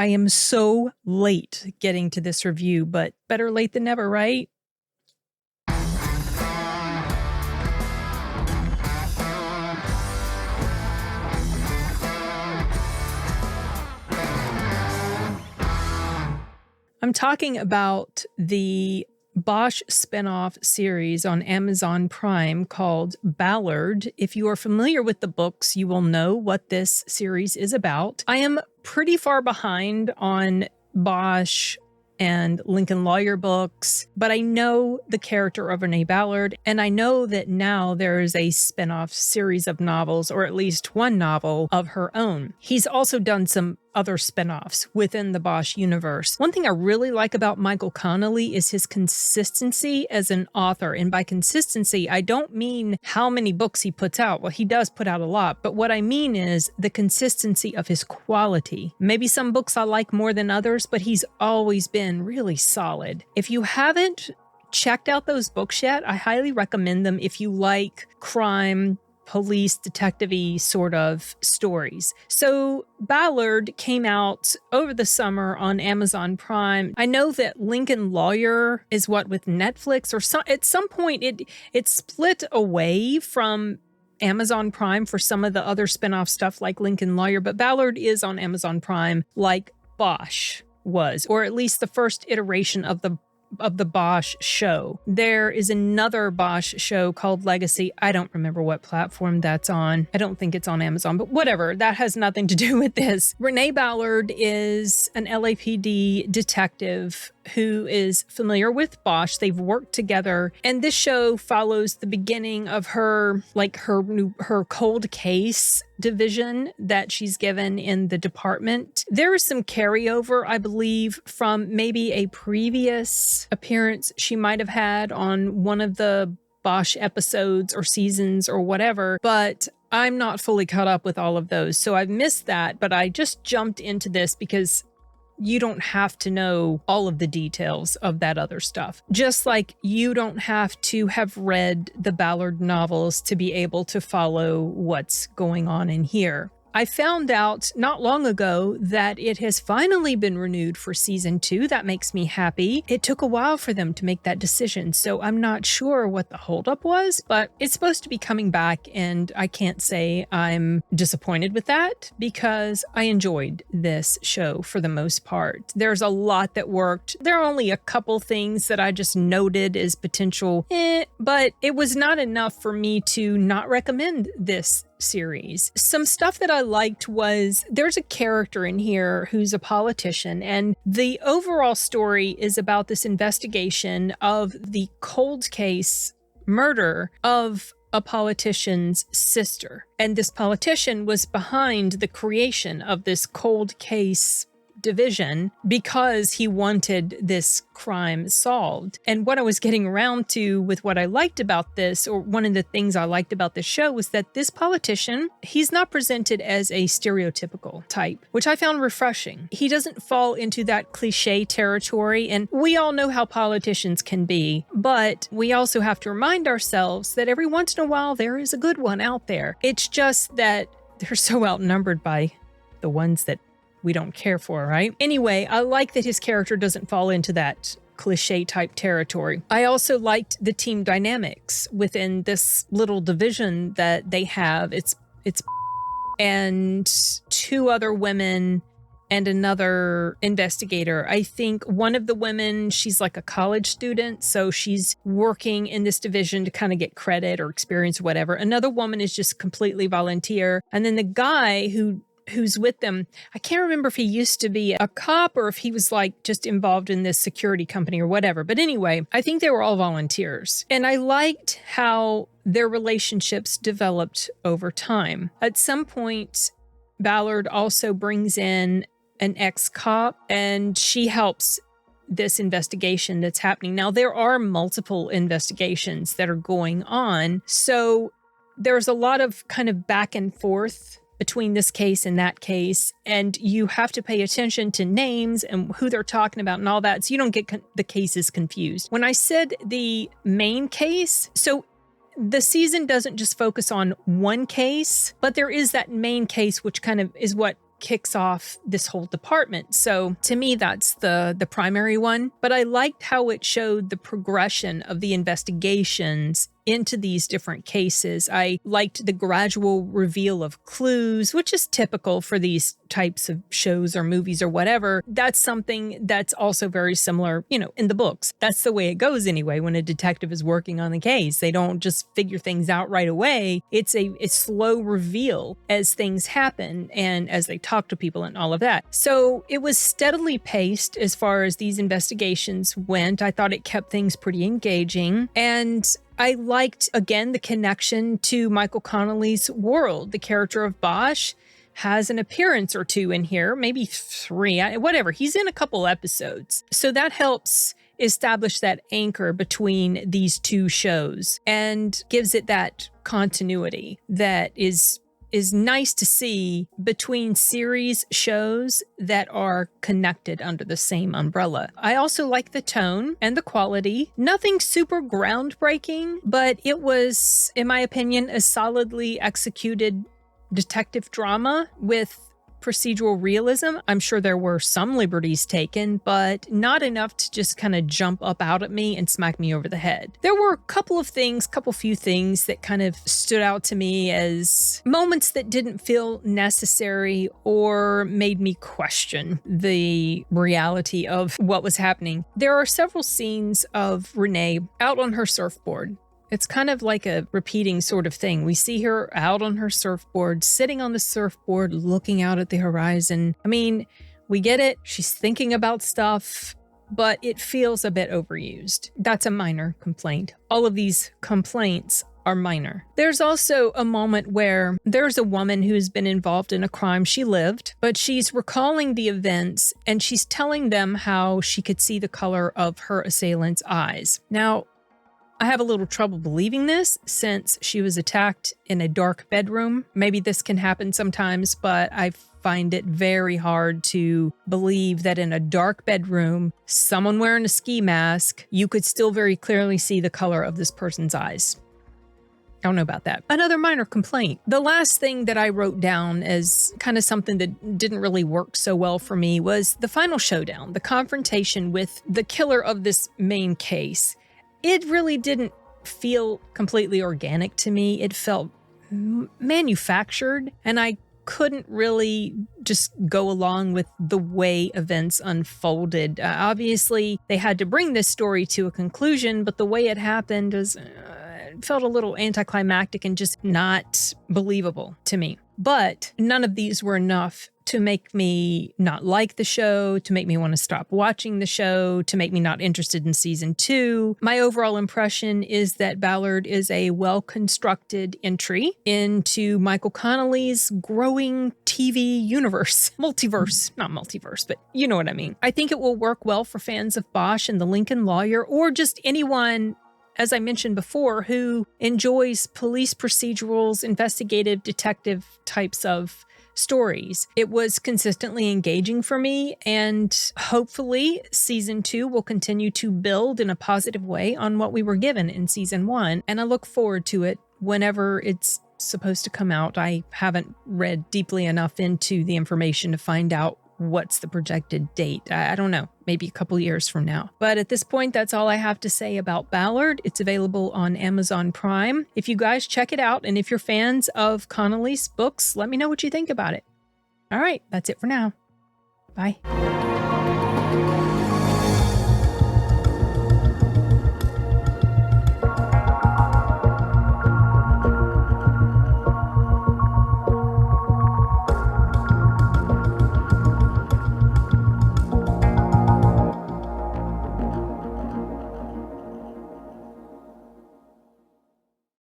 I am so late getting to this review, but better late than never, right? I'm talking about the Bosch spinoff series on Amazon Prime called Ballard. If you are familiar with the books, you will know what this series is about. I am pretty far behind on Bosch and Lincoln Lawyer books, but I know the character of Renée Ballard, and I know that now there is a spinoff series of novels, or at least one novel of her own. He's also done some other spinoffs within the Bosch universe. One thing I really like about Michael Connelly is his consistency as an author. And by consistency, I don't mean how many books he puts out. Well, he does put out a lot, but what I mean is the consistency of his quality. Maybe some books I like more than others, but he's always been really solid. If you haven't checked out those books yet, I highly recommend them if you like crime, police, detective-y sort of stories. So Ballard came out over the summer on Amazon Prime. I know that Lincoln Lawyer is with Netflix, or at some point it split away from Amazon Prime for some of the other spinoff stuff like Lincoln Lawyer, but Ballard is on Amazon Prime like Bosch was, or at least the first iteration of the Bosch show. There is another Bosch show called Legacy. I don't remember what platform that's on. I don't think it's on Amazon, but whatever. That has nothing to do with this. Renée Ballard is an LAPD detective who is familiar with Bosch. They've worked together, and this show follows the beginning of her cold case division that she's given in the department. There is some carryover, I believe, from maybe a previous appearance she might have had on one of the Bosch episodes or seasons or whatever, but I'm not fully caught up with all of those. So I've missed that, but I just jumped into this because you don't have to know all of the details of that other stuff. Just like you don't have to have read the Ballard novels to be able to follow what's going on in here. I found out not long ago that it has finally been renewed for season 2. That makes me happy. It took a while for them to make that decision, so I'm not sure what the holdup was, but it's supposed to be coming back, and I can't say I'm disappointed with that because I enjoyed this show for the most part. There's a lot that worked. There are only a couple things that I just noted as potential, but it was not enough for me to not recommend this series. Some stuff that I liked was there's a character in here who's a politician, and the overall story is about this investigation of the cold case murder of a politician's sister. And this politician was behind the creation of this cold case division because he wanted this crime solved. And what I was getting around to with what I liked about this, or one of the things I liked about this show, was that this politician, he's not presented as a stereotypical type, which I found refreshing. He doesn't fall into that cliche territory, and we all know how politicians can be, but we also have to remind ourselves that every once in a while there is a good one out there. It's just that they're so outnumbered by the ones that we don't care for, right? Anyway, I like that his character doesn't fall into that cliche type territory. I also liked the team dynamics within this little division that they have. It's and 2 other women and another investigator. I think one of the women, she's like a college student, so she's working in this division to kind of get credit or experience or whatever. Another woman is just completely volunteer. And then the guy who's with them, I can't remember if he used to be a cop or if he was like just involved in this security company or whatever. But anyway, I think they were all volunteers. And I liked how their relationships developed over time. At some point, Ballard also brings in an ex-cop, and she helps this investigation that's happening. Now, there are multiple investigations that are going on, so there's a lot of kind of back and forth between this case and that case, and you have to pay attention to names and who they're talking about and all that, so you don't get the cases confused. When I said the main case, so the season doesn't just focus on one case, but there is that main case, which kind of is what kicks off this whole department. So to me, that's the primary one. But I liked how it showed the progression of the investigations into these different cases. I liked the gradual reveal of clues, which is typical for these types of shows or movies or whatever. That's something that's also very similar, in the books. That's the way it goes anyway when a detective is working on the case. They don't just figure things out right away. It's a slow reveal as things happen and as they talk to people and all of that. So it was steadily paced as far as these investigations went. I thought it kept things pretty engaging. And I liked, again, the connection to Michael Connelly's world. The character of Bosch has an appearance or two in here, maybe 3, whatever. He's in a couple episodes. So that helps establish that anchor between these two shows and gives it that continuity that is nice to see between series shows that are connected under the same umbrella. I also like the tone and the quality. Nothing super groundbreaking, but it was, in my opinion, a solidly executed detective drama with procedural realism. I'm sure there were some liberties taken, but not enough to just kind of jump up out at me and smack me over the head. There were a few things that kind of stood out to me as moments that didn't feel necessary or made me question the reality of what was happening. There are several scenes of Renée out on her surfboard. It's kind of like a repeating sort of thing. We see her out on her surfboard, sitting on the surfboard, looking out at the horizon. I mean, we get it. She's thinking about stuff, but it feels a bit overused. That's a minor complaint. All of these complaints are minor. There's also a moment where there's a woman who's been involved in a crime she lived, but she's recalling the events and she's telling them how she could see the color of her assailant's eyes. Now, I have a little trouble believing this since she was attacked in a dark bedroom. Maybe this can happen sometimes, but I find it very hard to believe that in a dark bedroom, someone wearing a ski mask, you could still very clearly see the color of this person's eyes. I don't know about that. Another minor complaint. The last thing that I wrote down as kind of something that didn't really work so well for me was the final showdown, the confrontation with the killer of this main case. It really didn't feel completely organic to me. It felt manufactured, and I couldn't really just go along with the way events unfolded. Obviously, they had to bring this story to a conclusion, but the way it happened was it felt a little anticlimactic and just not believable to me. But none of these were enough to make me not like the show, to make me want to stop watching the show, to make me not interested in season 2. My overall impression is that Ballard is a well-constructed entry into Michael Connelly's growing TV universe. Multiverse, not multiverse, but you know what I mean. I think it will work well for fans of Bosch and the Lincoln Lawyer, or just anyone, as I mentioned before, who enjoys police procedurals, investigative detective types of stories. It was consistently engaging for me, and hopefully season 2 will continue to build in a positive way on what we were given in season 1, and I look forward to it whenever it's supposed to come out. I haven't read deeply enough into the information to find out what's the projected date. I don't know, maybe a couple years from now. But at this point, that's all I have to say about Ballard. It's available on Amazon Prime. If you guys check it out, and if you're fans of Connelly's books, let me know what you think about it. All right, that's it for now. Bye.